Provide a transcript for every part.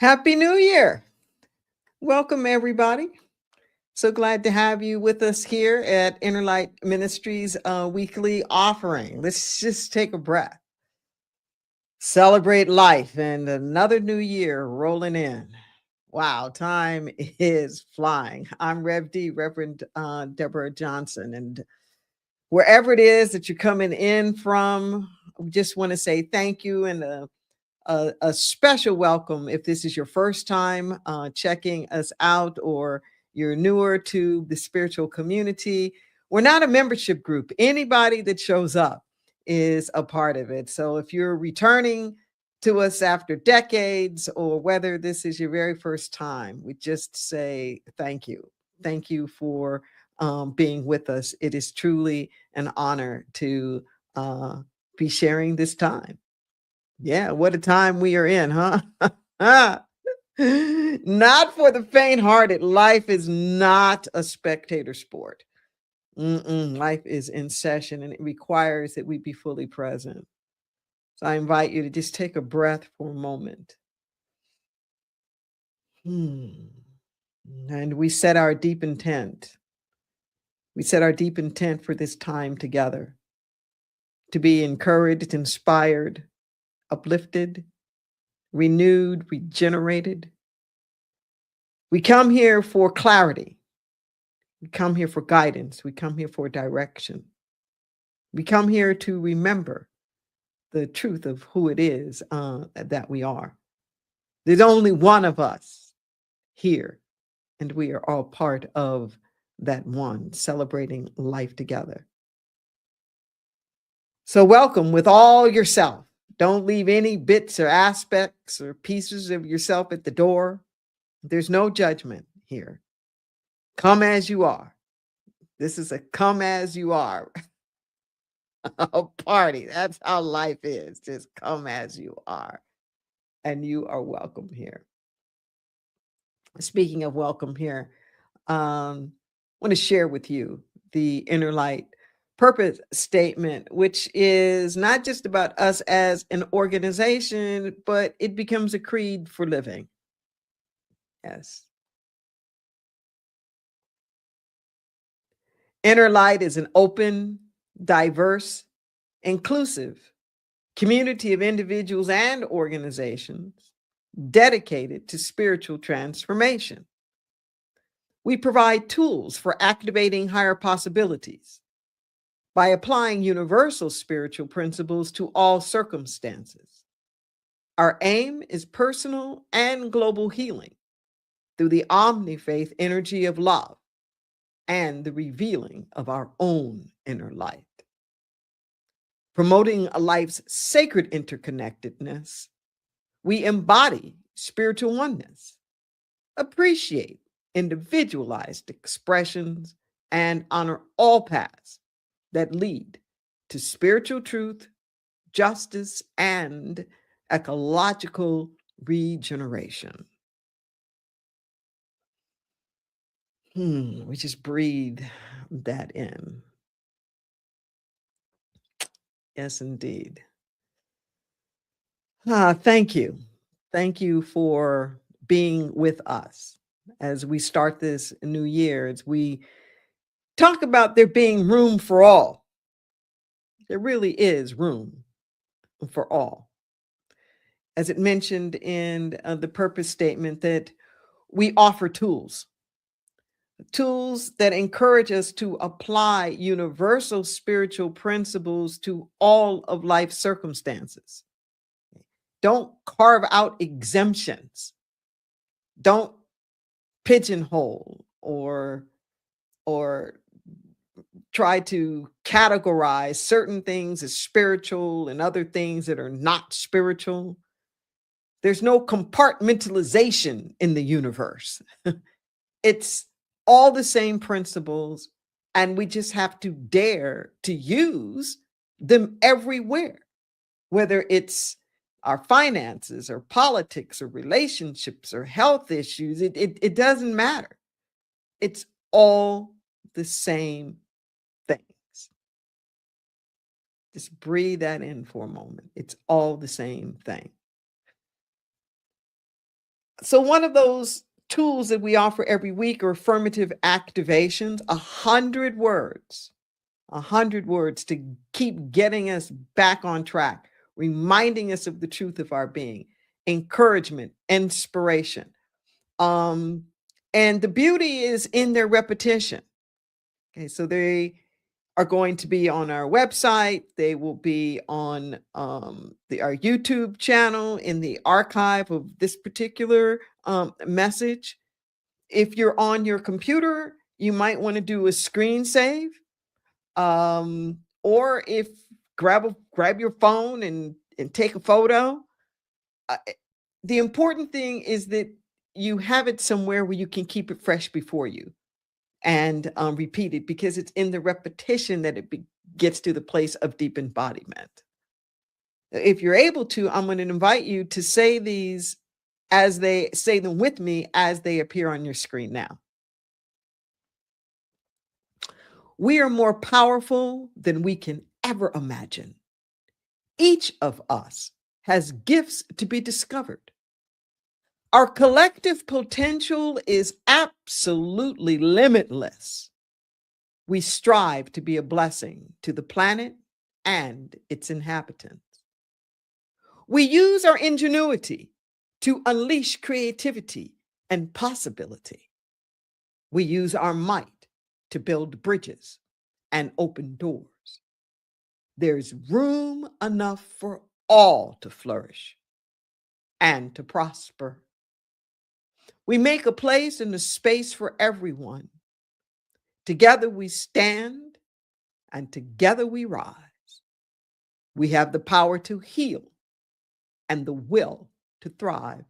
Happy New Year. Welcome, everybody. So glad to have you with us here at Innerlight Ministries weekly offering. Let's just take a breath, celebrate life, and another new year rolling in. Wow, time is flying. I'm Rev D, Reverend Deborah Johnson, and wherever it is that you're coming in from, we just want to say thank you and a special welcome if this is your first time checking us out or you're newer to the spiritual community. We're not a membership group. Anybody that shows up is a part of it. So if you're returning to us after decades or whether this is your very first time, we just say thank you. Thank you for being with us. It is truly an honor to be sharing this time. Yeah, what a time we are in, huh? Not for the faint-hearted. Life is not a spectator sport. Life is in session and it requires that we be fully present. So I invite you to just take a breath for a moment. And we set our deep intent. We set our deep intent for this time together to be encouraged, inspired, uplifted, renewed, regenerated. We come here for clarity. We come here for guidance. We come here for direction. We come here to remember the truth of who it is that we are. There's only one of us here, and we are all part of that one, celebrating life together. So, welcome with all yourself. Don't leave any bits or aspects or pieces of yourself at the door. There's no judgment here. Come as you are. This is a come as you are a party. That's how life is. Just come as you are. And you are welcome here. Speaking of welcome here, I want to share with you the Inner Light purpose statement, which is not just about us as an organization, but it becomes a creed for living. Yes. Inner Light is an open, diverse, inclusive community of individuals and organizations dedicated to spiritual transformation. We provide tools for activating higher possibilities by applying universal spiritual principles to all circumstances. Our aim is personal and global healing through the omni-faith energy of love and the revealing of our own inner light. Promoting a life's sacred interconnectedness, we embody spiritual oneness, appreciate individualized expressions, and honor all paths that lead to spiritual truth, justice, and ecological regeneration. We just breathe that in. Yes, indeed. Thank you. Thank you for being with us as we start this new year, as we talk about there being room for all. There really is room for all. As it mentioned in the purpose statement, that we offer tools, tools that encourage us to apply universal spiritual principles to all of life's circumstances. Don't carve out exemptions. Don't pigeonhole or try to categorize certain things as spiritual and other things that are not spiritual. There's no compartmentalization in the universe. It's all the same principles, and we just have to dare to use them everywhere, whether it's our finances or politics or relationships or health issues. It doesn't matter. It's all the same things. Just breathe that in for a moment. It's all the same thing. So one of those tools that we offer every week are affirmative activations, 100 words, 100 words to keep getting us back on track, reminding us of the truth of our being, encouragement, inspiration. Um, and the beauty is in their repetition. Okay, so they are going to be on our website. They will be on our YouTube channel in the archive of this particular message. If you're on your computer, you might want to do a screen save, or if grab your phone and take a photo. Uh, the important thing is that you have it somewhere where you can keep it fresh before you and repeat it, because it's in the repetition that gets to the place of deep embodiment. If you're able to, I'm going to invite you to say these as they say them with me as they appear on your screen now. We are more powerful than we can ever imagine. Each of us has gifts to be discovered. Our collective potential is absolutely limitless. We strive to be a blessing to the planet and its inhabitants. We use our ingenuity to unleash creativity and possibility. We use our might to build bridges and open doors. There's room enough for all to flourish and to prosper. We make a place and a space for everyone. Together we stand and together we rise. We have the power to heal and the will to thrive.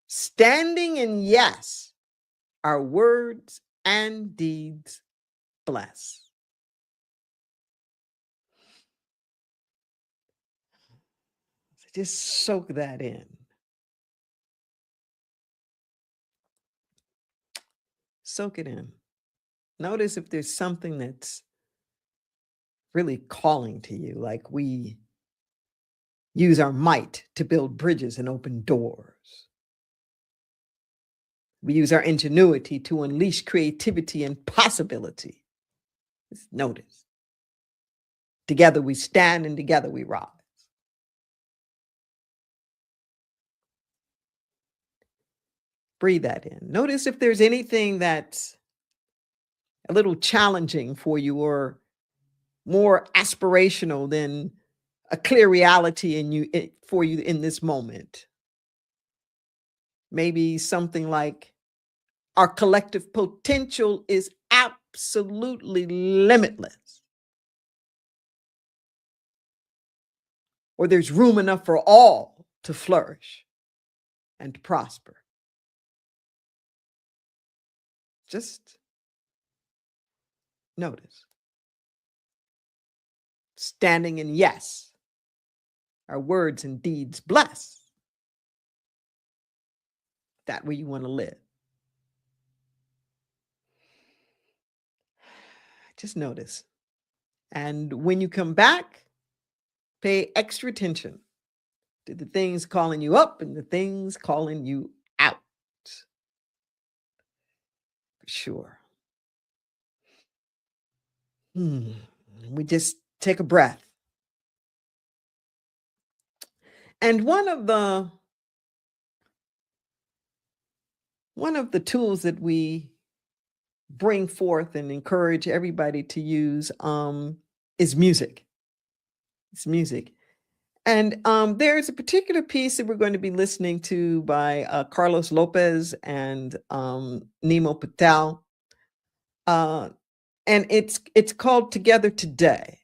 Standing in yes, our words and deeds bless. Just soak that in. Soak it in. Notice if there's something that's really calling to you, like we use our might to build bridges and open doors. We use our ingenuity to unleash creativity and possibility. Just notice. Together we stand and together we rise. Breathe that in. Notice if there's anything that's a little challenging for you or more aspirational than a clear reality for you in this moment. Maybe something like our collective potential is absolutely limitless. Or there's room enough for all to flourish and to prosper. Just notice. Standing in yes, our words and deeds bless. That way you want to live. Just notice. And when you come back, pay extra attention to the things calling you up and the things calling you out. For sure. We just take a breath. And one of the tools that we bring forth and encourage everybody to use is music. It's music. And there's a particular piece that we're going to be listening to by Carlos Lopez and Nemo Patel. And it's called Together Today.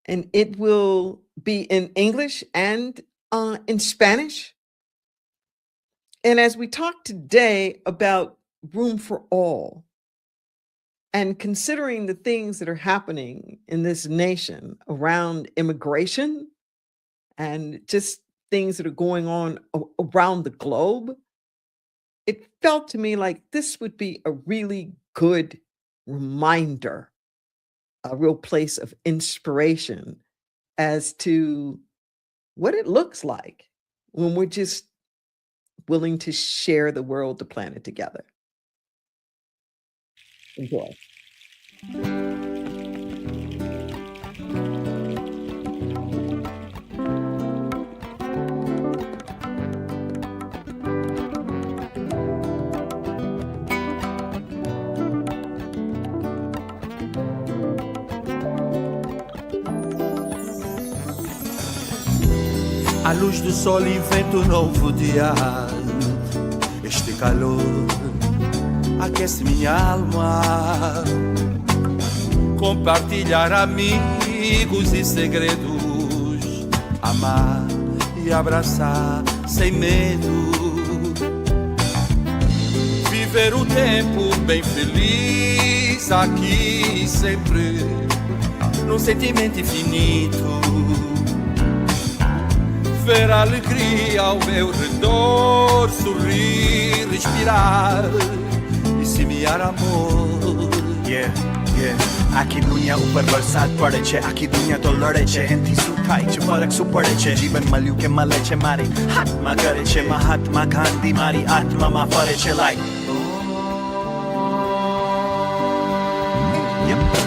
And it will be in English and in Spanish. And as we talk today about room for all, and considering the things that are happening in this nation around immigration and just things that are going on around the globe, it felt to me like this would be a really good reminder, a real place of inspiration as to what it looks like when we're just willing to share the world, the planet together. Enjoy. A luz do sol inventa um novo dia. Este calor aquece minha alma. Compartilhar amigos e segredos, amar e abraçar sem medo. Viver o tempo bem feliz aqui e sempre, num sentimento infinito. Ver a alegria ao meu redor, sorrir, respirar e semear amor. Yeah, yeah. आखी दुनिया ऊपर बरसात पड़े छे, आखी दुनिया तो लड़े छे, एनथी શું થાય છે ફરક શું પડે છે, જીવન મળ્યું કે મળે છે મારી હાથમાં કરે છે, મહાત્મા ગાંધી મારી આત્મામાં ફરે છે like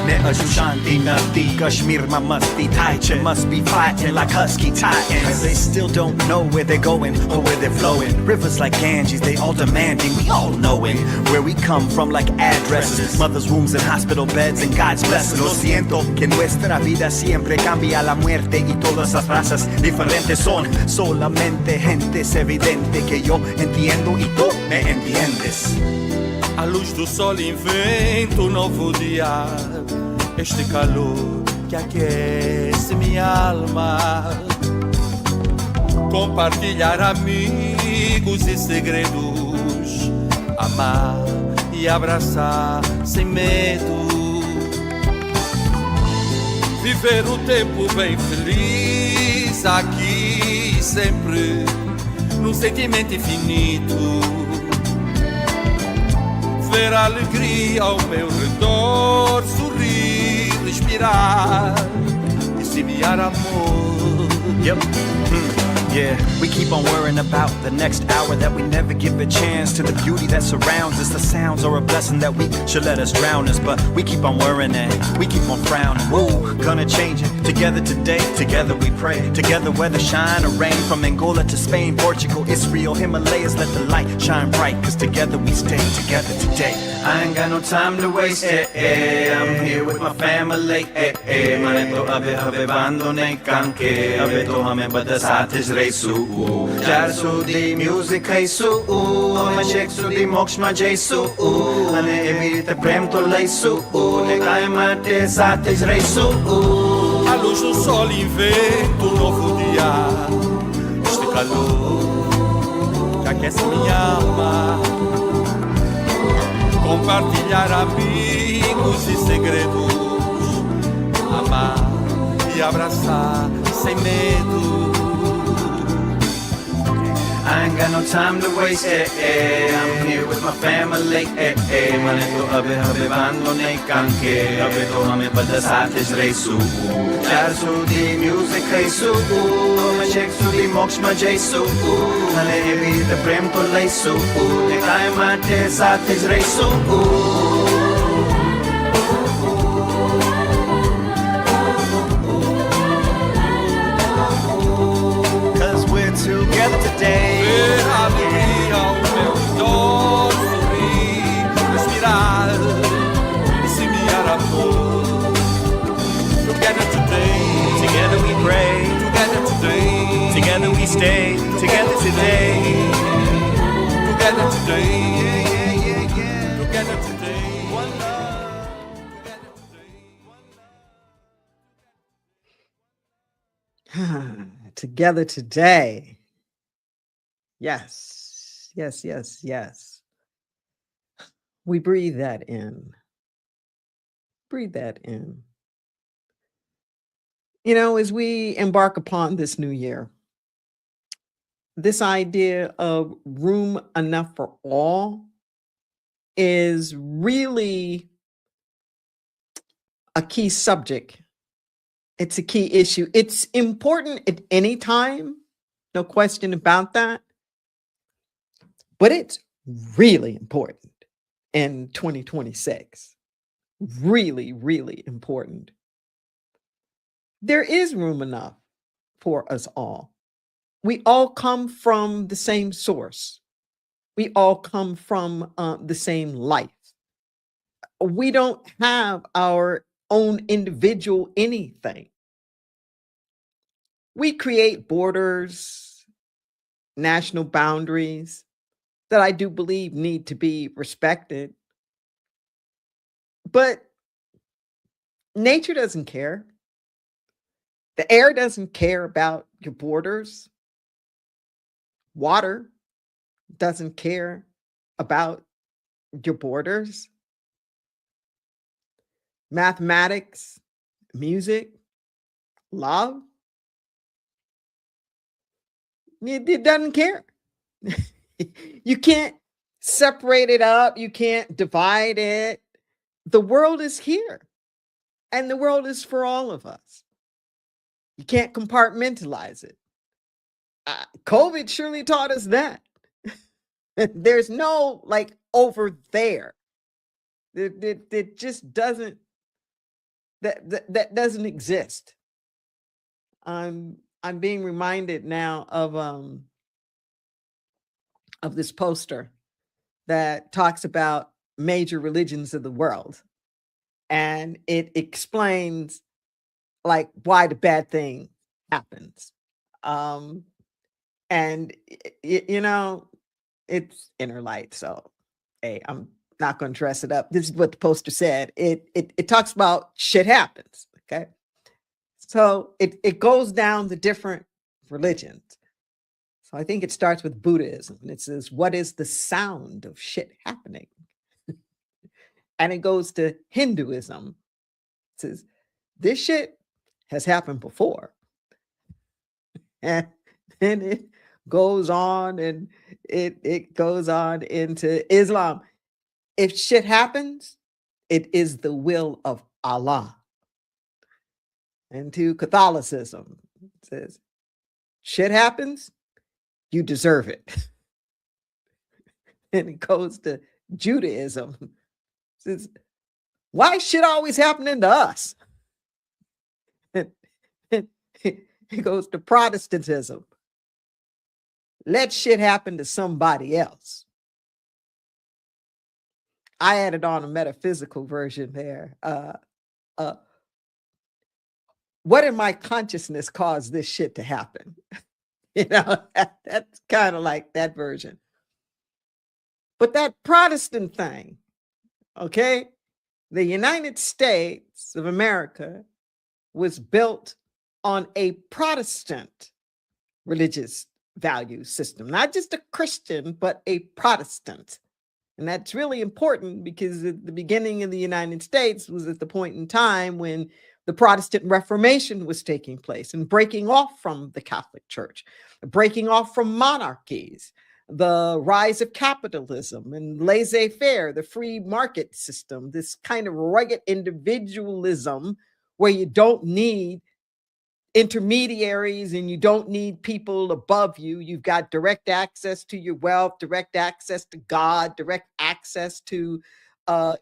ને હજુ શાંતિ નથી, કાશ્મીરમાં મસ્તી થાય છે, must be fighting like husky titans. They still don't know where they're going or where they're flowing. Rivers like Ganges, they all demanding, we all knowing where we come from like addresses, mothers' wombs and hospital beds and God's blessings. Lo siento que nuestra vida siempre cambia, la muerte y todas las razas diferentes son solamente gentes, evidente que yo entiendo y tú me entiendes. A luz do sol inventa um novo dia. Este calor que aquece minha alma. Compartilhar amigos e segredos, amar e abraçar sem medo. Viver o tempo bem feliz aqui e sempre, num sentimento infinito. Ver a alegria ao meu redor, sorrir, respirar e semear amor. Yep. Yeah, we keep on worrying about the next hour that we never give a chance to the beauty that surrounds us. The sounds are a blessing that we should let us drown us, but we keep on worrying and we keep on frowning. Woo, gonna change it. Together today, together we pray. Together weather shine or rain, from Angola to Spain, Portugal, Israel, Himalayas, let the light shine bright, cause together we stay together today. I ain't got no time to waste, I'm here with my family, મને તો હવે વાંધો નહીં કારણ કે હવે તો અમે બધા સાથે જ રહીશું. ચાર સુધી મ્યુઝિક ખાઈશું, અમે છેક સુધી મોક્ષમાં જઈશું, અને એવી રીતે પ્રેમ તો લઈશું, ને કાયમ માટે સાથે જ રહીશું. A luz do sol inventa um novo dia. Este calor que aquece minha alma. Compartilhar amigos e segredos, amar e abraçar sem medo. I ain't got no time to waste, I'm here with my family, મને તો હવે વાંધો નહીં કારણ કે હવે તો અમે બધા સાથે જ રહીશું. ચાર સુધી મ્યુઝિક ખાઈશું, અમે છેક સુધી મોક્ષમાં જઈશું, અને એવી રીતે પ્રેમ તો લઈશું, ને કાયમ માટે સાથે જ રહીશું. Cause we're together today. Ver a alegria ao meu redor, sorrir, respirar e semear amor. Together today, Together we pray, together today, together we stay, together today. together today, Yeah. together today. One love. Together today. Together today. Yes, yes, yes, yes. We breathe that in. Breathe that in. You know, as we embark upon this new year, this idea of room enough for all is really a key subject. It's a key issue. It's important at any time, no question about that. But it's really important in 2026. Really, really important. There is room enough for us all. We all come from the same source. We all come from the same life. We don't have our own individual anything. We create borders, national boundaries that I do believe need to be respected. But nature doesn't care. The air doesn't care about your borders. Water doesn't care about your borders. Mathematics, music, love, it doesn't care. You can't separate it up. You can't divide it. The world is here, and the world is for all of us. You can't compartmentalize it. COVID surely taught us that. There's no like over there. It just doesn't. That doesn't exist. I'm being reminded now of this poster that talks about major religions of the world, and it explains like why the bad thing happens. And you know, it's inner light. So hey, I'm not going to dress it up. This is what the poster said. It talks about shit happens. Okay. So it goes down the different religions. So I think it starts with Buddhism, and it says, what is the sound of shit happening? And it goes to Hinduism. It says, this shit has happened before. And then it goes on, and it goes on into Islam. If shit happens, it is the will of Allah. And to Catholicism, it says, shit happens, you deserve it. And it goes to Judaism. It says, why is shit always happening to us? And it goes to Protestantism. Let shit happen to somebody else. I added on a metaphysical version there. What in my consciousness caused this shit to happen? You know, that's kind of like that version. But that Protestant thing, okay, the United States of America was built on a Protestant religious value system, not just a Christian, but a Protestant. And that's really important because at the beginning of the United States was at the point in time when the Protestant Reformation was taking place and breaking off from the Catholic Church, breaking off from monarchies, the rise of capitalism and laissez-faire, the free market system, this kind of rugged individualism where you don't need intermediaries and you don't need people above you. You've got direct access to your wealth, direct access to God, direct access to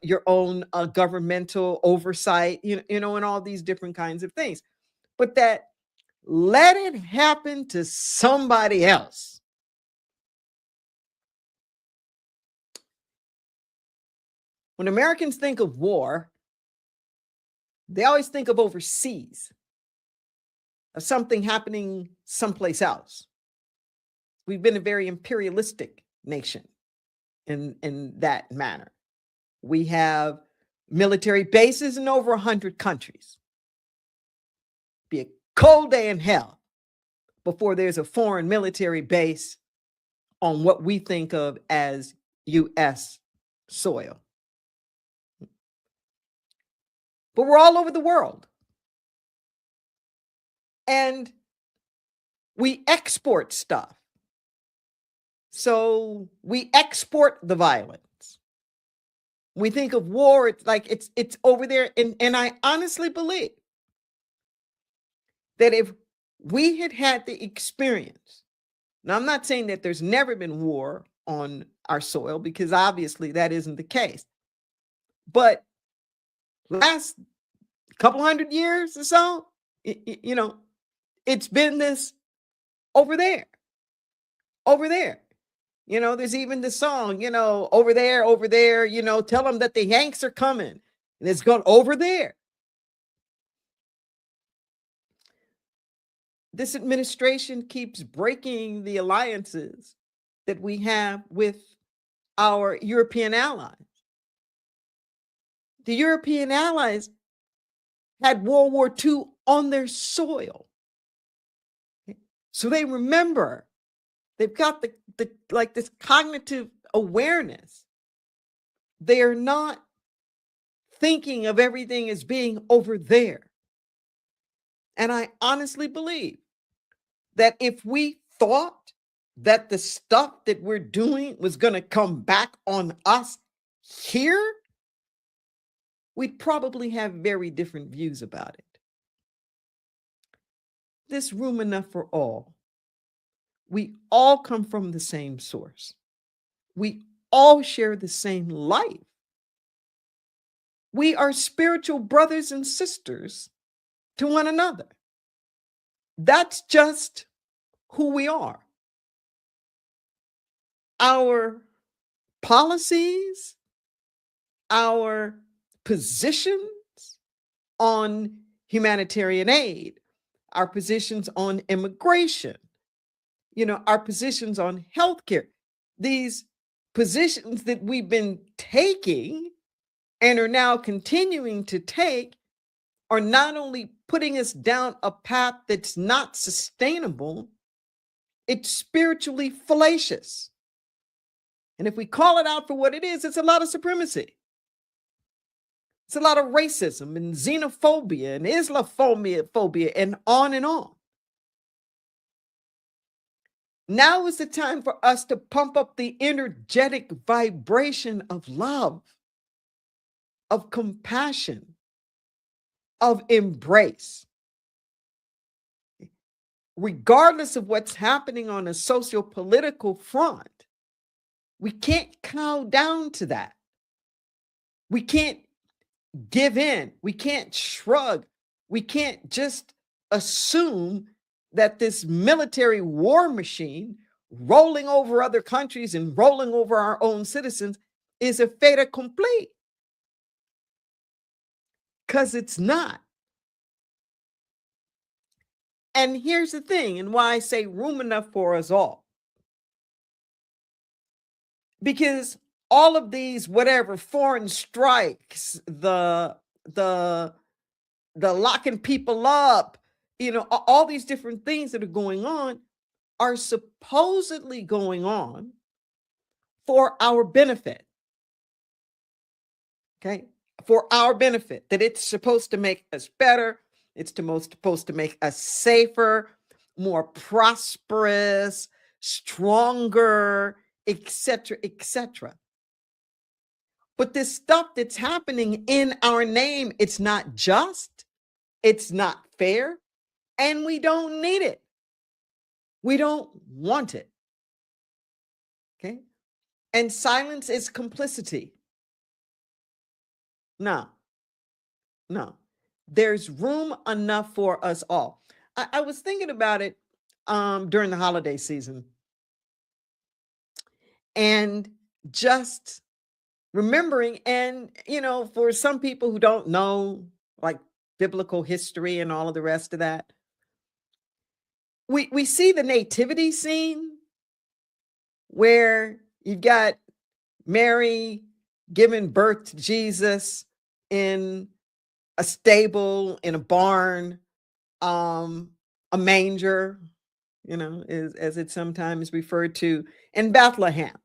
your own governmental oversight, you know, and all these different kinds of things. But that let it happen to somebody else. When Americans think of war, they always think of overseas, of something happening someplace else. We've been a very imperialistic nation in that manner. We have military bases in over 100 countries. Be a cold day in hell before there's a foreign military base on what we think of as U.S. soil. But we're all over the world. And we export stuff. So we export the violence. We think of war, it's like it's over there. And I honestly believe that if we had had the experience, now I'm not saying that there's never been war on our soil, because obviously that isn't the case. But last couple hundred years or so, it's been this over there. There's even the song, over there, tell them that the Yanks are coming. And it's gone over there. This administration keeps breaking the alliances that we have with our European allies. The European allies had World War II on their soil. So they remember. They've got the this cognitive awareness. They are not thinking of everything as being over there. And I honestly believe that if we thought that the stuff that we're doing was going to come back on us here, we'd probably have very different views about it. There's room enough for all. We all come from the same source. We all share the same life. We are spiritual brothers and sisters to one another. That's just who we are. Our policies, our positions on humanitarian aid, our positions on immigration, our positions on healthcare, these positions that we've been taking and are now continuing to take are not only putting us down a path that's not sustainable, it's spiritually fallacious. And if we call it out for what it is, it's a lot of supremacy. It's a lot of racism and xenophobia and Islamophobia and on and on. Now is the time for us to pump up the energetic vibration of love, of compassion, of embrace. Regardless of what's happening on a socio-political front, we can't cow down to that. We can't give in. We can't shrug. We can't just assume that this military war machine rolling over other countries and rolling over our own citizens is a fait accompli. Because it's not. And here's the thing, and why I say room enough for us all. Because all of these, whatever, foreign strikes, the locking people up, all these different things that are going on are supposedly going on for our benefit. Okay? For our benefit, that it's supposed to make us better. It's supposed to make us safer, more prosperous, stronger, etc., etc. But this stuff that's happening in our name, it's not just, it's not fair, and we don't need it. We don't want it. Okay? And silence is complicity. No. There's room enough for us all. I was thinking about it during the holiday season. And just remembering, and, for some people who don't know, like, biblical history and all of the rest of that, we see the nativity scene where you've got Mary giving birth to Jesus in a stable, in a barn, a manger, as it's sometimes referred to, in Bethlehem.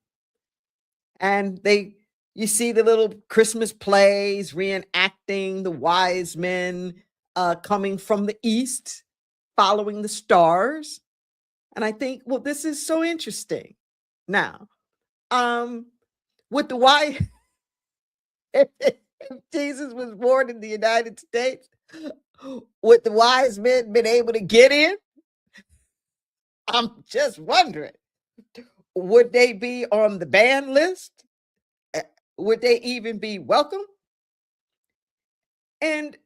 And you see the little Christmas plays reenacting the wise men coming from the east, following the stars. And I think, well, this is so interesting. Now, with the wise, if Jesus was born in the United States, would the wise men been able to get in? I'm just wondering. Would they be on the ban list? Would they even be welcome? And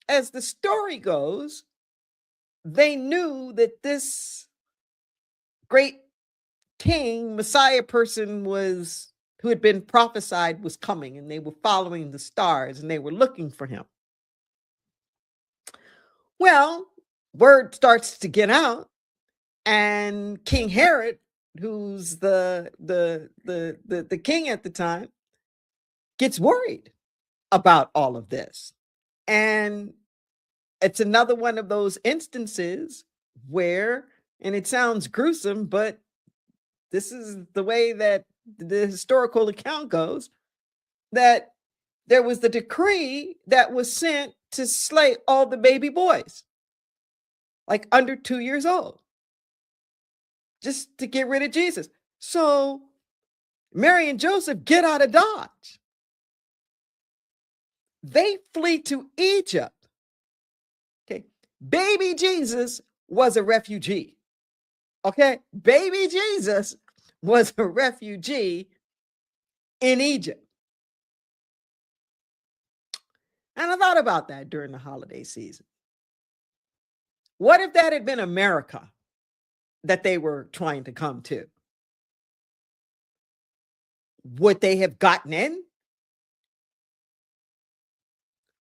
as the story goes, they knew that this great king, Messiah person who had been prophesied was coming, and they were following the stars and they were looking for him. Well, word starts to get out, and King Herod, who's the king at the time, gets worried about all of this. And it's another one of those instances where, and it sounds gruesome, but this is the way that the historical account goes, that there was the decree that was sent to slay all the baby boys, like under 2 years old, just to get rid of Jesus. So Mary and Joseph get out of Dodge. They flee to Egypt. Okay, baby Jesus was a refugee. Okay, baby Jesus was a refugee in Egypt. And I thought about that during the holiday season. What if that had been America that they were trying to come to? Would they have gotten in?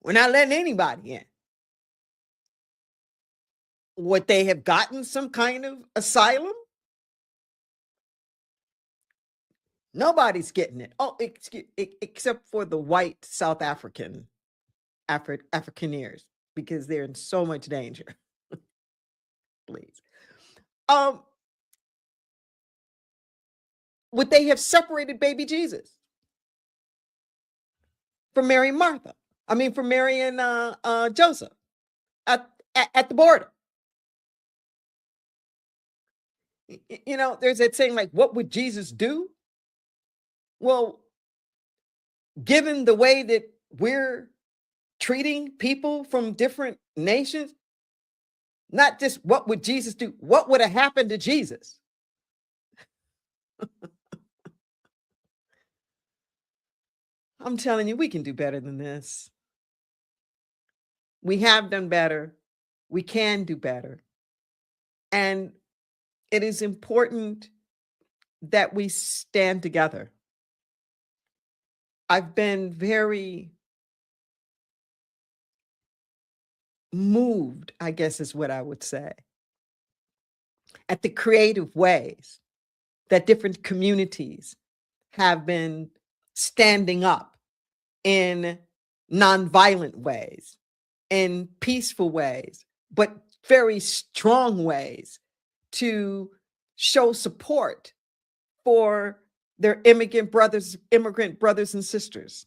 We're not letting anybody in. Would they have gotten some kind of asylum? Nobody's getting it. Oh, except for the white South Africaners, because they're in so much danger. Please. Would they have separated baby Jesus from Mary and Martha? I mean, from Mary and Joseph at the border? You know, there's that saying, like, what would Jesus do? Well, given the way that we're treating people from different nations, not just what would Jesus do, what would have happened to Jesus? I'm telling you, we can do better than this. We have done better. We can do better. And it is important that we stand together. I've been very moved, I guess is what I would say, at the creative ways that different communities have been standing up in nonviolent ways, in peaceful ways, but very strong ways to show support for their immigrant brothers and sisters.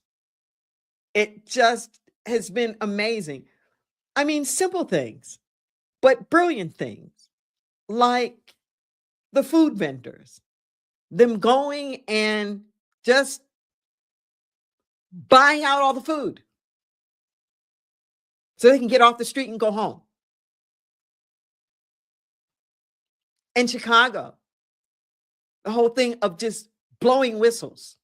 It just has been amazing. I mean, simple things, but brilliant things, like the food vendors, them going and just buying out all the food so they can get off the street and go home. In Chicago, the whole thing of just blowing whistles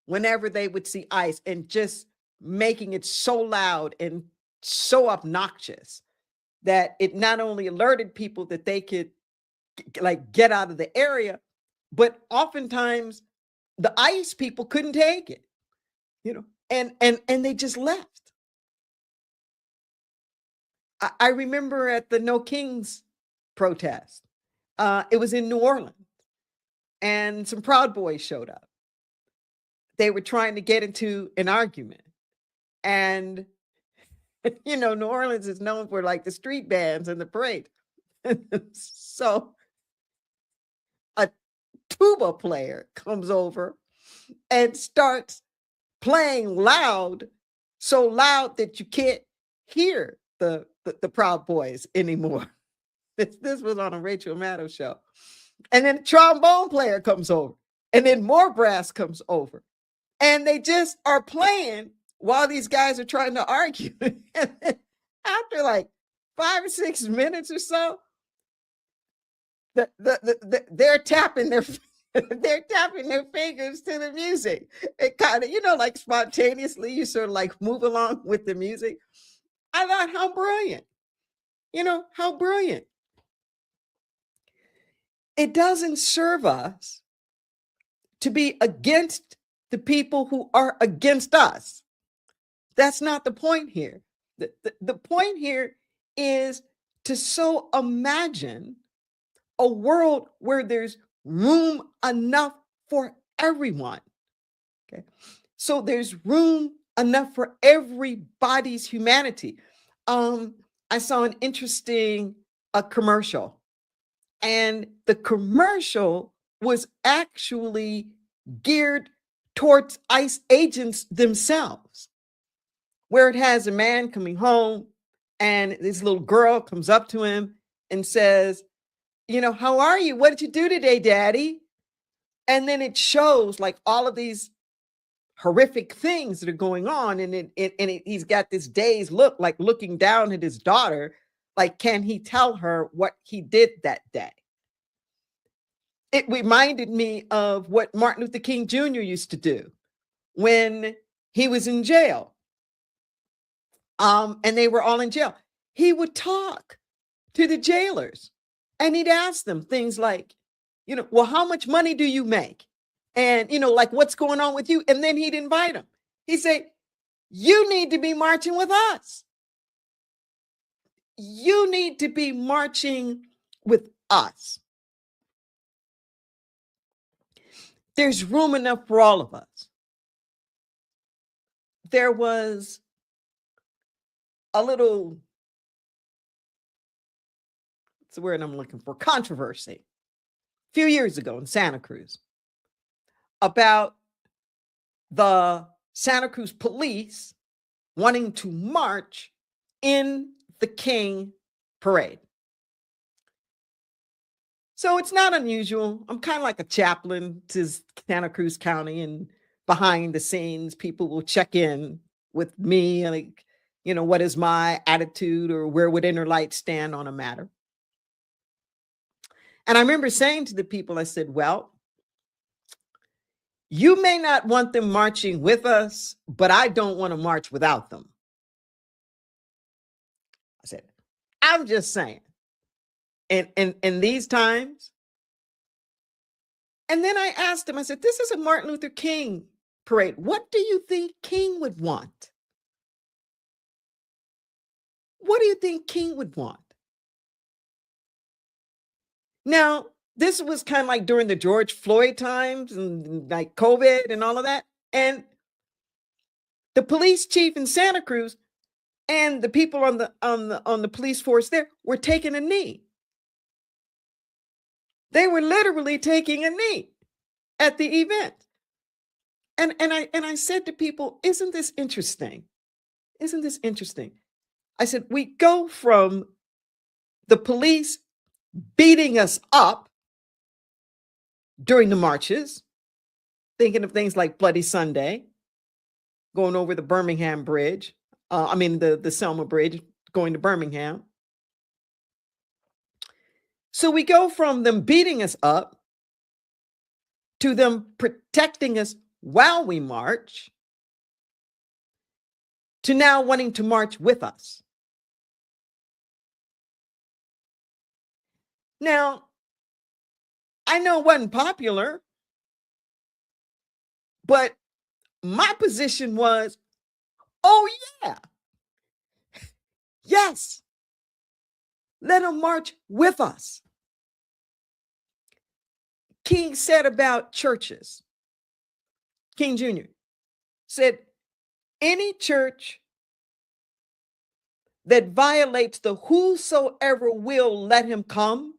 whenever they would see ICE and just making it so loud and so obnoxious that it not only alerted people that they could like get out of the area, but oftentimes the ICE people couldn't take it, you know, and they just left. I remember at the No Kings protest, it was in New Orleans, and some Proud Boys showed up. They were trying to get into an argument, and you know, New Orleans is known for like the street bands and the parade. So a tuba player comes over and starts playing loud, so loud that you can't hear the Proud Boys anymore. This was on a Rachel Maddow show. And then a trombone player comes over, and then more brass comes over, and they just are playing while these guys are trying to argue. And then after like 5 or 6 minutes or so, they're tapping their they're tapping their fingers to the music. It kind of, like spontaneously, you sort of like move along with the music. I thought, how brilliant. How brilliant. It doesn't serve us to be against the people who are against us. That's not the point here. The point here is to so imagine a world where there's room enough for everyone. Okay. So there's room enough for everybody's humanity. I saw an interesting commercial, and the commercial was actually geared towards ICE agents themselves, where it has a man coming home and this little girl comes up to him and says, how are you? What did you do today, Daddy? And then it shows like all of these horrific things that are going on. And he's got this dazed look, like looking down at his daughter. Like, can he tell her what he did that day? It reminded me of what Martin Luther King Jr. used to do when he was in jail. And they were all in jail. He would talk to the jailers and he'd ask them things like, well, how much money do you make? And, like, what's going on with you? And then he'd invite them. He'd say, you need to be marching with us. You need to be marching with us. There's room enough for all of us. There was a little, what's the word I'm looking for? Controversy a few years ago in Santa Cruz about the Santa Cruz police wanting to march in the King Parade. So it's not unusual. I'm kind of like a chaplain to Santa Cruz County, and behind the scenes, people will check in with me, like, what is my attitude or where would Interlight stand on a matter? And I remember saying to the people, I said, well, you may not want them marching with us, but I don't want to march without them. I said, I'm just saying. And in these times. And then I asked him, I said, this is a Martin Luther King parade. What do you think King would want? What do you think King would want? Now, this was kind of like during the George Floyd times and like COVID and all of that. And the police chief in Santa Cruz and the people on the police force there were taking a knee. They were literally taking a knee at the event. And I said to people, isn't this interesting? Isn't this interesting? I said, we go from the police beating us up during the marches, thinking of things like Bloody Sunday, going over the Birmingham Bridge, the Selma Bridge, going to Birmingham. So we go from them beating us up to them protecting us while we march, to now wanting to march with us. Now, I know it wasn't popular, but my position was, oh yeah, yes, let them march with us. King said about churches, King Jr. said, any church that violates the whosoever will let him come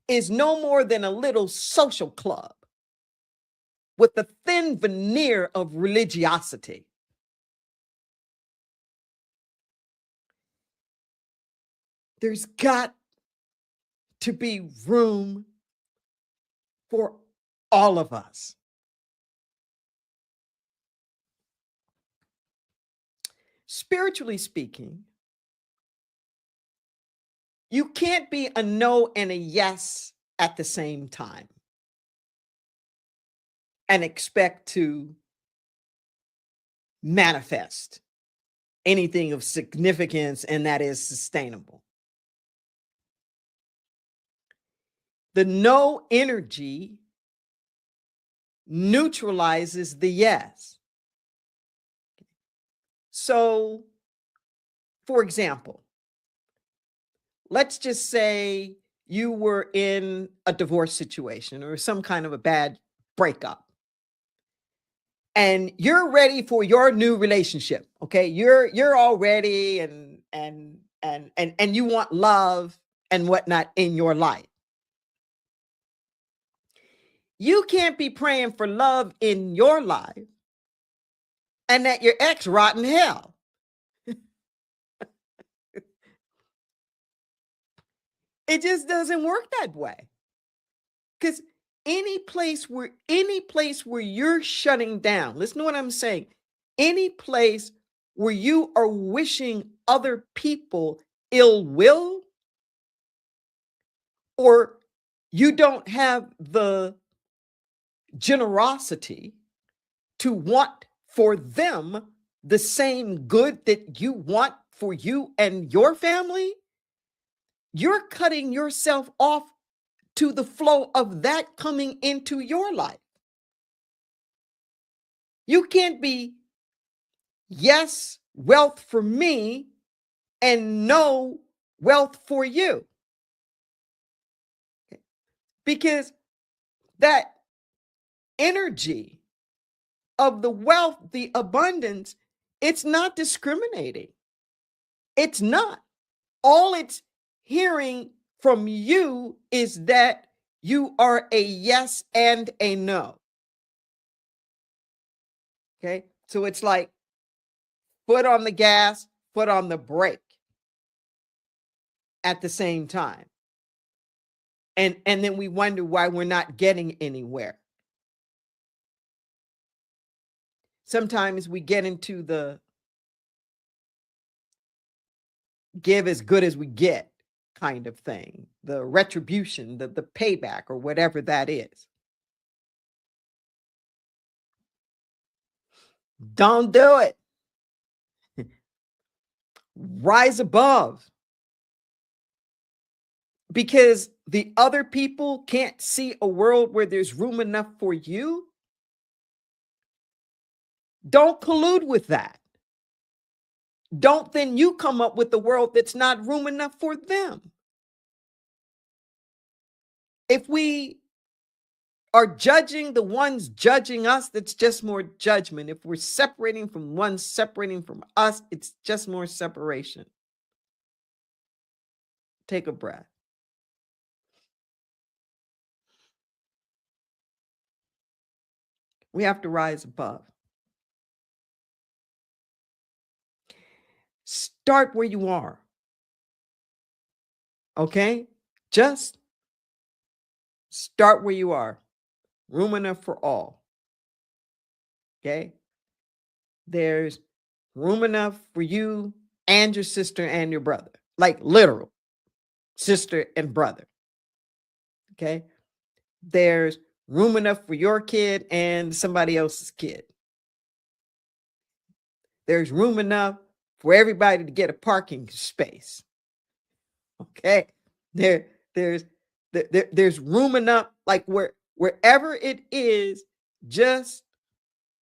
is no more than a little social club with a thin veneer of religiosity. There's got to be room for all of us. Spiritually speaking, You can't be a no and a yes at the same time and expect to manifest anything of significance and that is sustainable. The no energy neutralizes the yes. So, for example, let's just say you were in a divorce situation or some kind of a bad breakup. And you're ready for your new relationship. Okay. You're all ready and you want love and whatnot in your life. You can't be praying for love in your life and that your ex rot in hell. It just doesn't work that way. Because any place where you're shutting down, listen to what I'm saying. Any place where you are wishing other people ill will, or you don't have the generosity to want for them the same good that you want for you and your family, you're cutting yourself off to the flow of that coming into your life. You can't be yes, wealth for me and no wealth for you. Because that energy of the wealth, the abundance, it's not discriminating. It's not. All it's hearing from you is that you are a yes and a no. Okay. So it's like foot on the gas, foot on the brake at the same time. And then we wonder why we're not getting anywhere. Sometimes we get into the give as good as we get kind of thing, the retribution, the payback, or whatever that is. Don't do it. Rise above. Because the other people can't see a world where there's room enough for you. Don't collude with that. Don't then you come up with a world that's not room enough for them. If we are judging the ones judging us, that's just more judgment. If we're separating from one, separating from us, it's just more separation. Take a breath. We have to rise above. Start where you are. Okay? Just start where you are. Room enough for all. Okay? There's room enough for you and your sister and your brother. Like literal sister and brother. Okay? There's room enough for your kid and somebody else's kid. There's room enough for everybody to get a parking space. Okay? There's room enough, like wherever it is, just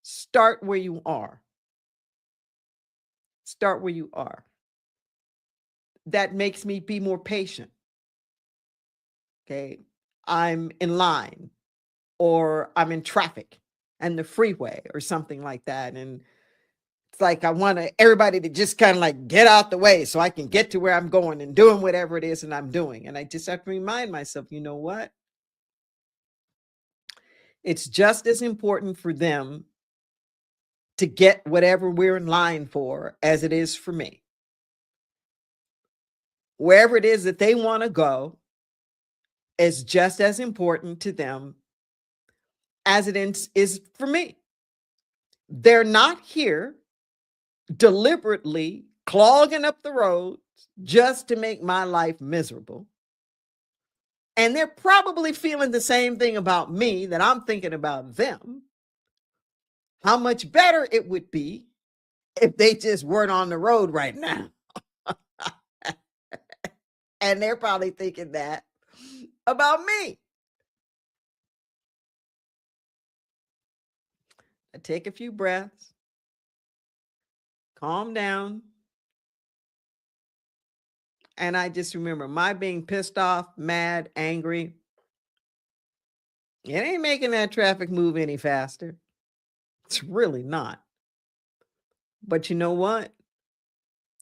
start where you are. Start where you are. That makes me be more patient. Okay? I'm in line, or I'm in traffic and the freeway or something like that. And it's like I want everybody to just kind of like get out the way so I can get to where I'm going and doing whatever it is that I'm doing. And I just have to remind myself, you know what? It's just as important for them to get whatever we're in line for as it is for me. Wherever it is that they want to go is just as important to them as it is for me. They're not here deliberately clogging up the roads just to make my life miserable. And they're probably feeling the same thing about me that I'm thinking about them. How much better it would be if they just weren't on the road right now. And they're probably thinking that about me. I take a few breaths, calm down, and I just remember my being pissed off, mad, angry. It ain't making that traffic move any faster. It's really not. But you know what?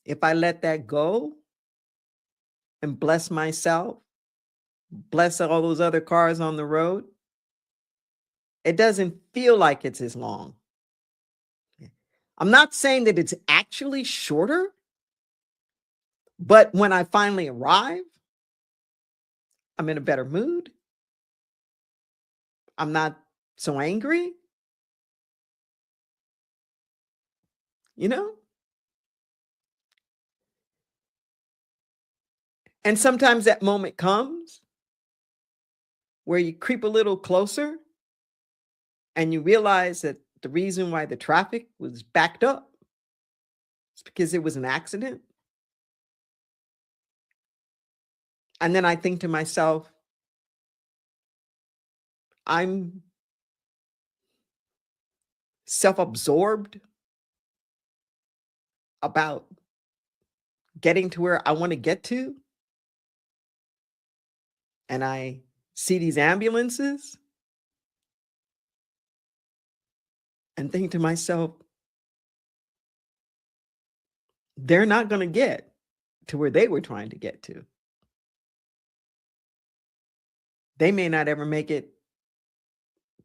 If I let that go and bless myself, bless all those other cars on the road, it doesn't feel like it's as long. I'm not saying that it's actually shorter, but when I finally arrive, I'm in a better mood. I'm not so angry. You know? And sometimes that moment comes where you creep a little closer and you realize that the reason why the traffic was backed up is because it was an accident. And then I think to myself, I'm self-absorbed about getting to where I want to get to. And I see these ambulances and think to myself, they're not going to get to where they were trying to get to. They may not ever make it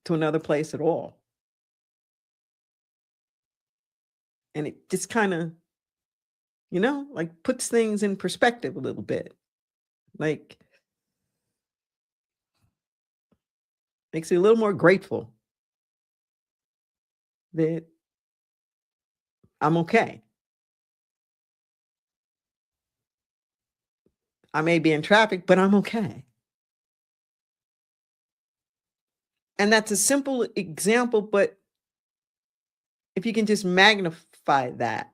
to another place at all. And it just kind of, like puts things in perspective a little bit. Like, makes you a little more grateful that I'm okay. I may be in traffic, but I'm okay. And that's a simple example, but if you can just magnify that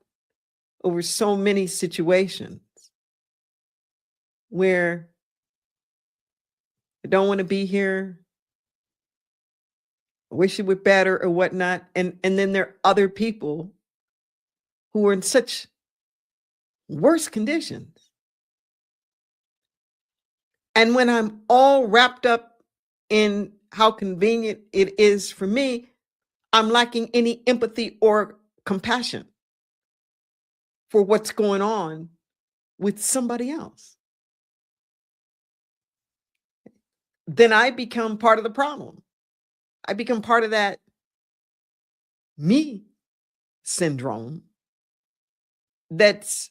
over so many situations where I don't want to be here, I wish it were better or whatnot. And then there are other people who are in such worse conditions. And when I'm all wrapped up in how convenient it is for me, I'm lacking any empathy or compassion for what's going on with somebody else. Then I become part of the problem. I become part of that me syndrome that's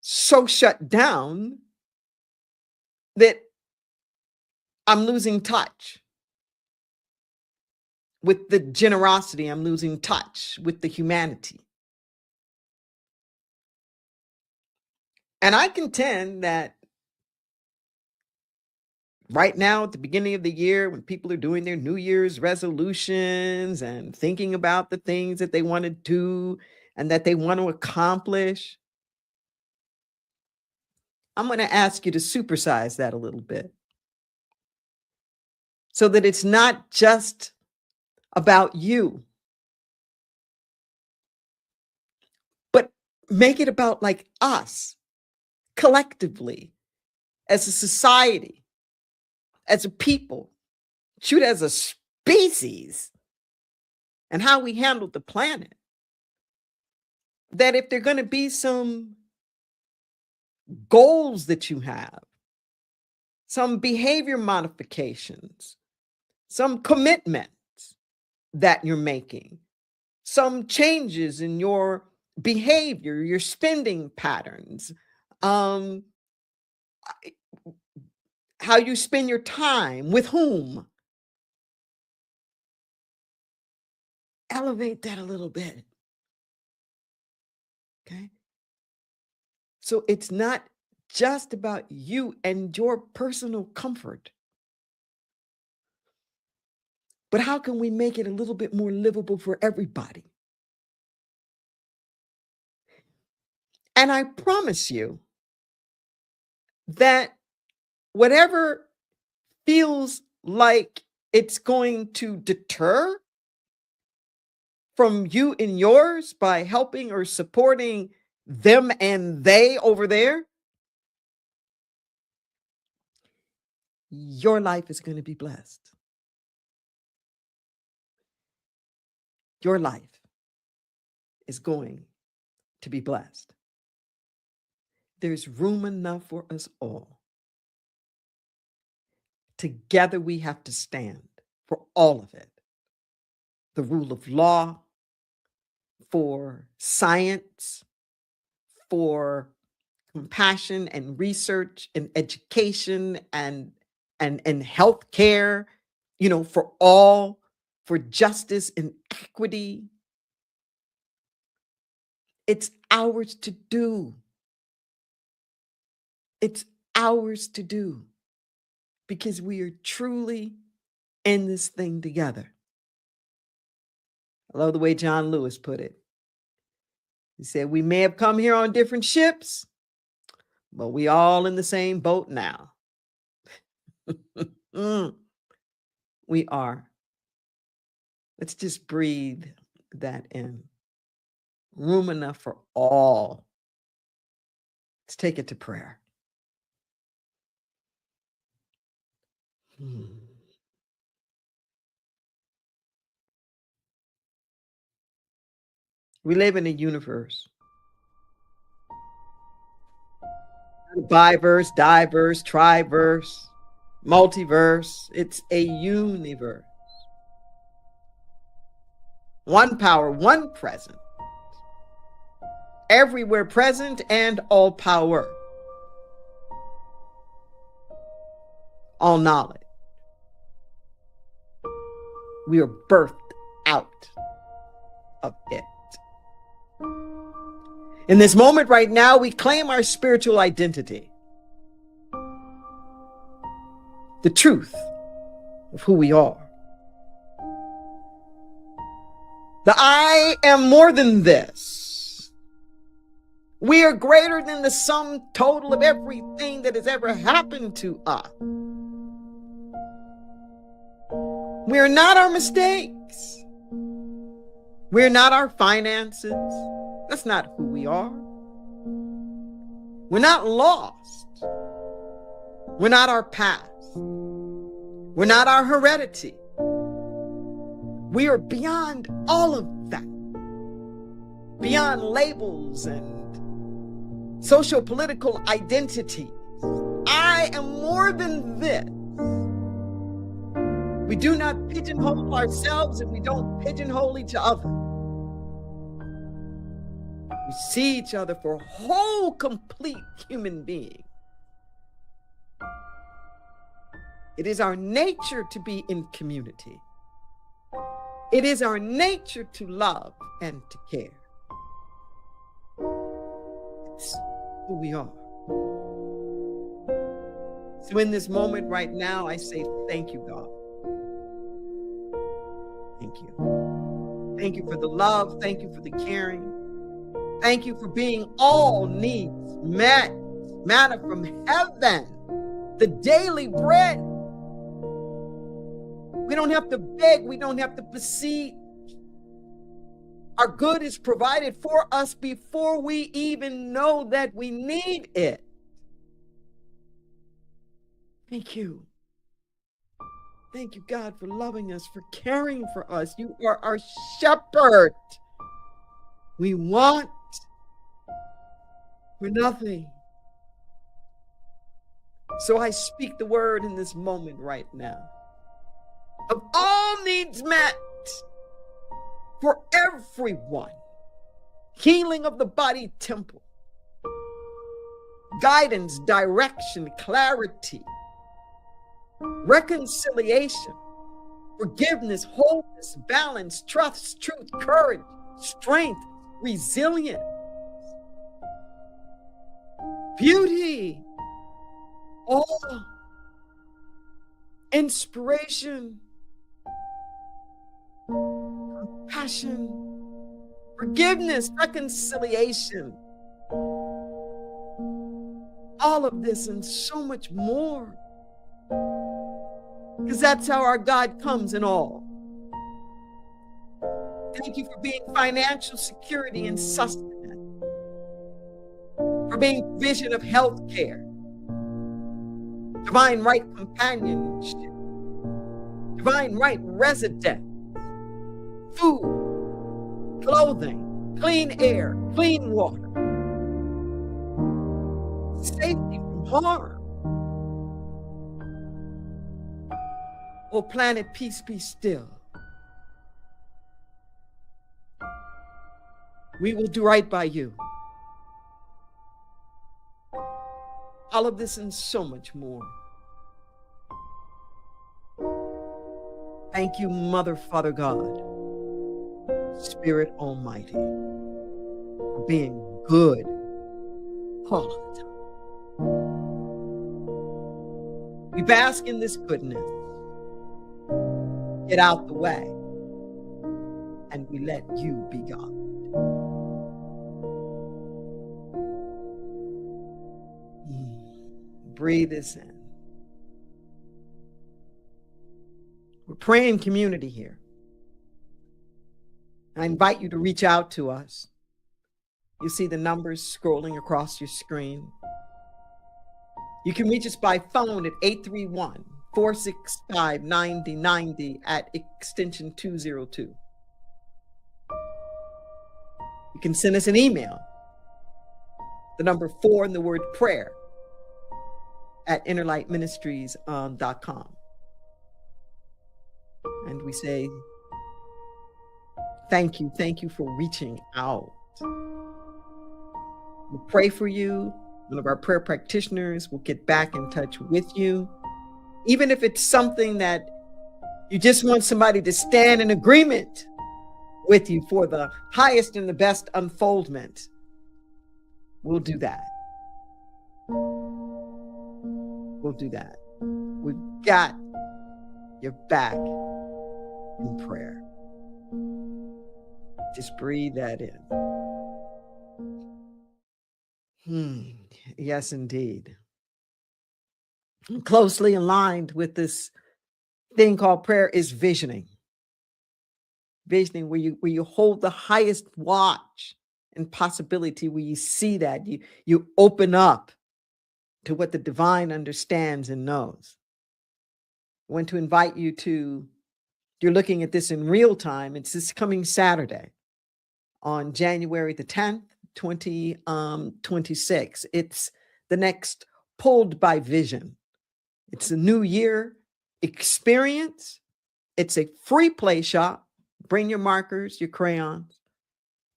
so shut down that I'm losing touch with the generosity. I'm losing touch with the humanity. And I contend that right now, at the beginning of the year, when people are doing their New Year's resolutions and thinking about the things that they want to do and that they want to accomplish, I'm going to ask you to supersize that a little bit so that it's not just about you, but make it about like us collectively as a society, as a people, shoot, as a species, and how we handle the planet. That if there are going to be some goals that you have, some behavior modifications, some commitments that you're making, some changes in your behavior, your spending patterns, how you spend your time, with whom, elevate that a little bit. Okay. So it's not just about you and your personal comfort, but how can we make it a little bit more livable for everybody? And I promise you that whatever feels like it's going to deter from you and yours by helping or supporting them and they over there, your life is going to be blessed. Your life is going to be blessed. There's room enough for us all. Together we have to stand for all of it. The rule of law, for science, for compassion and research and education and healthcare, for all, for justice and equity. It's ours to do. It's ours to do because we are truly in this thing together. I love the way John Lewis put it. He said, we may have come here on different ships, but we all in the same boat now. We are. Let's just breathe that in. Room enough for all. Let's take it to prayer. We live in a universe. Biverse, diverse, triverse, multiverse. It's a universe. One power, one present. Everywhere present and all power. All knowledge. We are birthed out of it. In this moment right now, we claim our spiritual identity. The truth of who we are. The I am more than this. We are greater than the sum total of everything that has ever happened to us. We are not our mistakes. We're not our finances. That's not who we are. We're not lost. We're not our past. We're not our heredity. We are beyond all of that. Beyond labels and socio-political identities. I am more than this. We do not pigeonhole ourselves and we don't pigeonhole each other. We see each other for whole, complete human beings. It is our nature to be in community. It is our nature to love and to care. It's who we are. So in this moment right now, I say thank you, God. Thank you. Thank you for the love. Thank you for the caring. Thank you for being all needs met. Manna from heaven. The daily bread. We don't have to beg. We don't have to beseech. Our good is provided for us before we even know that we need it. Thank you. Thank you, God, for loving us, for caring for us. You are our shepherd. We want for nothing. So I speak the word in this moment right now. Of all needs met for everyone. Healing of the body temple. Guidance, direction, clarity. Reconciliation, forgiveness, wholeness, balance, trust, truth, courage, strength, resilience. beauty, awe, inspiration, compassion, forgiveness, reconciliation. All of this and so much more. Because that's how our God comes in all. Thank you for being financial security and sustenance, for being provision of health care, divine right companionship, divine right residence, food, clothing, clean air, clean water, safety from harm. Oh, planet, peace be still. We will do right by you. All of this and so much more. Thank you, Mother, Father God, Spirit Almighty, for being good all of the time. We bask in this goodness. Get out the way, and we let you be God. Breathe this in. We're praying community here. I invite you to reach out to us. You see the numbers scrolling across your screen. You can reach us by phone at 831-465-9090 at extension 202. You can send us an email, the number 4 and the word prayer at innerlightministries.com. And we say, thank you for reaching out. We'll pray for you. One of our prayer practitioners will get back in touch with you. Even if it's something that you just want somebody to stand in agreement with you for the highest and the best unfoldment, we'll do that. We'll do that. We've got your back in prayer. Just breathe that in. Yes, indeed. Closely aligned with this thing called prayer is visioning. Visioning, where you hold the highest watch and possibility, where you see that, you open up to what the divine understands and knows. I want to invite you to, you're looking at this in real time. It's this coming Saturday on January the 10th, 2026. It's the next Pulled by Vision. It's a new year experience. It's a free play shop. Bring your markers, your crayons,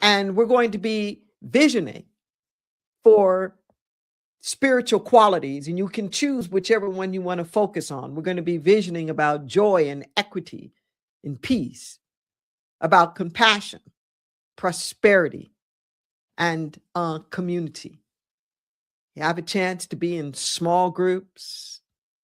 and we're going to be visioning for spiritual qualities, and you can choose whichever one you want to focus on. We're going to be visioning about joy and equity and peace, about compassion, prosperity, and community. You have a chance to be in small groups.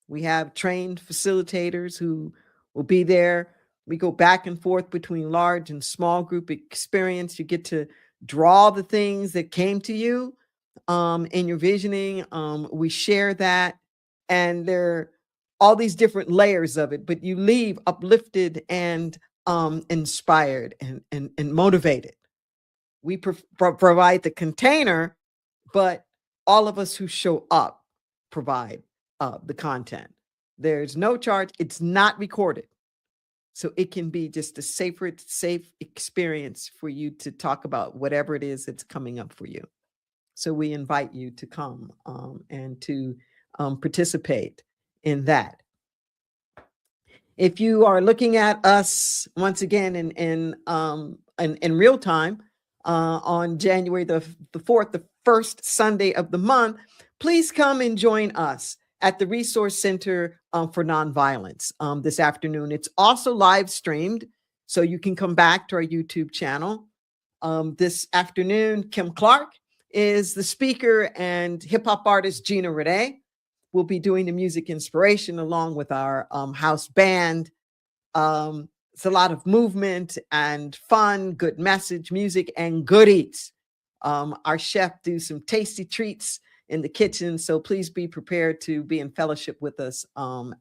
We have trained facilitators who will be there. We go back and forth between large and small group experience. You get to draw the things that came to you in your visioning. We share that, and there are all these different layers of it, but you leave uplifted and inspired and motivated. We provide the container, but all of us who show up provide the content. There's no charge. It's not recorded. So it can be just a safe experience for you to talk about whatever it is that's coming up for you. So we invite you to come and to participate in that. If you are looking at us once again in real time on January the 4th, the first Sunday of the month, please come and join us at the Resource Center for Nonviolence this afternoon. It's also live streamed, so you can come back to our YouTube channel. This afternoon, Kim Clark is the speaker and hip hop artist Gina Renee. We'll be doing the music inspiration along with our house band. It's a lot of movement and fun, good message, music, and good eats. Our chef do some tasty treats in the kitchen, so please be prepared to be in fellowship with us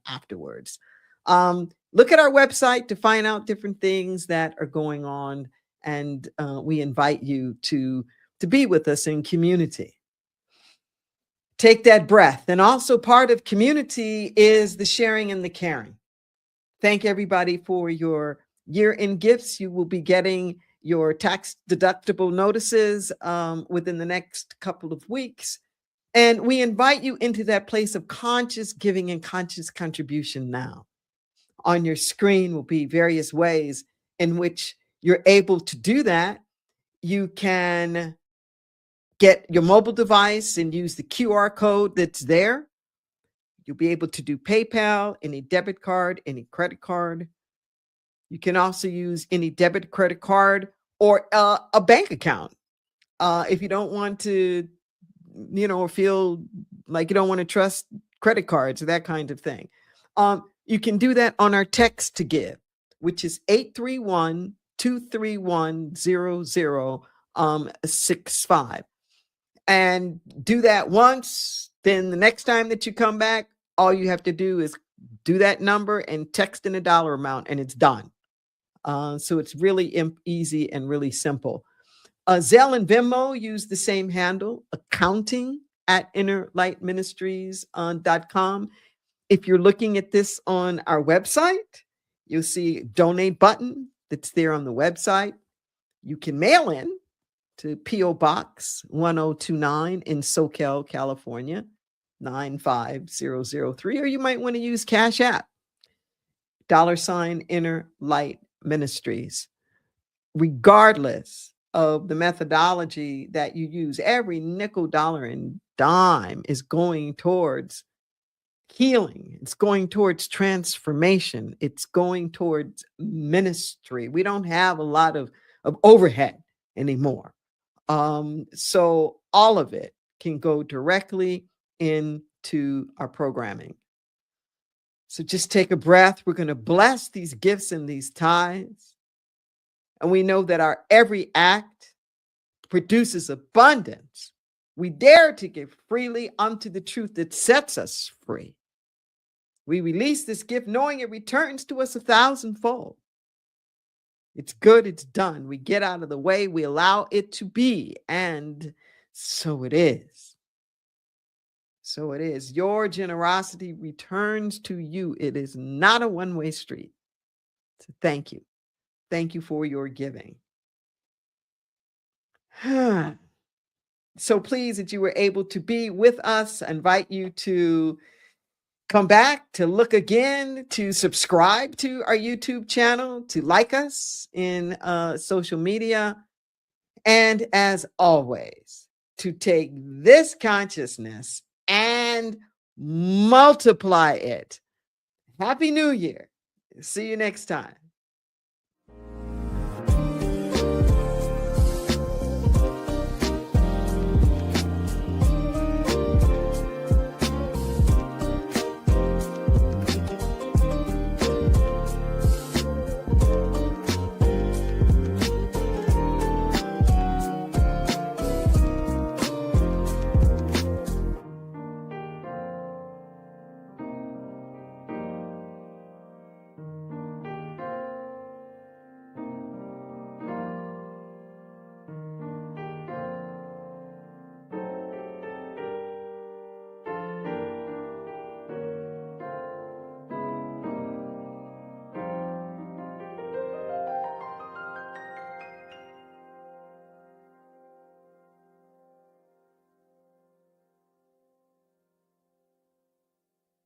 afterwards. Look at our website to find out different things that are going on, and we invite you to be with us in community. Take that breath. And also part of community is the sharing and the caring. Thank everybody for your year-end gifts. You will be getting your tax deductible notices within the next couple of weeks. And we invite you into that place of conscious giving and conscious contribution now. On your screen will be various ways in which you're able to do that. You can get your mobile device and use the QR code that's there. You'll be able to do PayPal, any debit card, any credit card. You can also use any debit, credit card, or a bank account. If you don't want to, or feel like you don't want to trust credit cards or that kind of thing. You can do that on our text to give, which is 831-231-0065. And do that once, then the next time that you come back, all you have to do is do that number and text in a dollar amount, and it's done. So it's really easy and really simple. Zelle and Venmo use the same handle, accounting@innerlightministries.com. If you're looking at this on our website, you'll see a donate button that's there on the website. You can mail in to P.O. Box 1029 in SoCal, California, 95003, or you might want to use Cash App, $ Inner Light Ministries. Regardless of the methodology that you use, every nickel, dollar, and dime is going towards healing. It's going towards transformation. It's going towards ministry. We don't have a lot of overhead anymore. So all of it can go directly into our programming. So just take a breath. We're going to bless these gifts and these tithes. And we know that our every act produces abundance. We dare to give freely unto the truth that sets us free. We release this gift knowing it returns to us 1,000-fold. It's good, it's done. We get out of the way, we allow it to be, and so it is. So it is. Your generosity returns to you. It is not a one-way street. So thank you. Thank you for your giving. So pleased that you were able to be with us. I invite you to come back, to look again, to subscribe to our YouTube channel, to like us in social media, and as always, to take this consciousness and multiply it. Happy New Year. See you next time.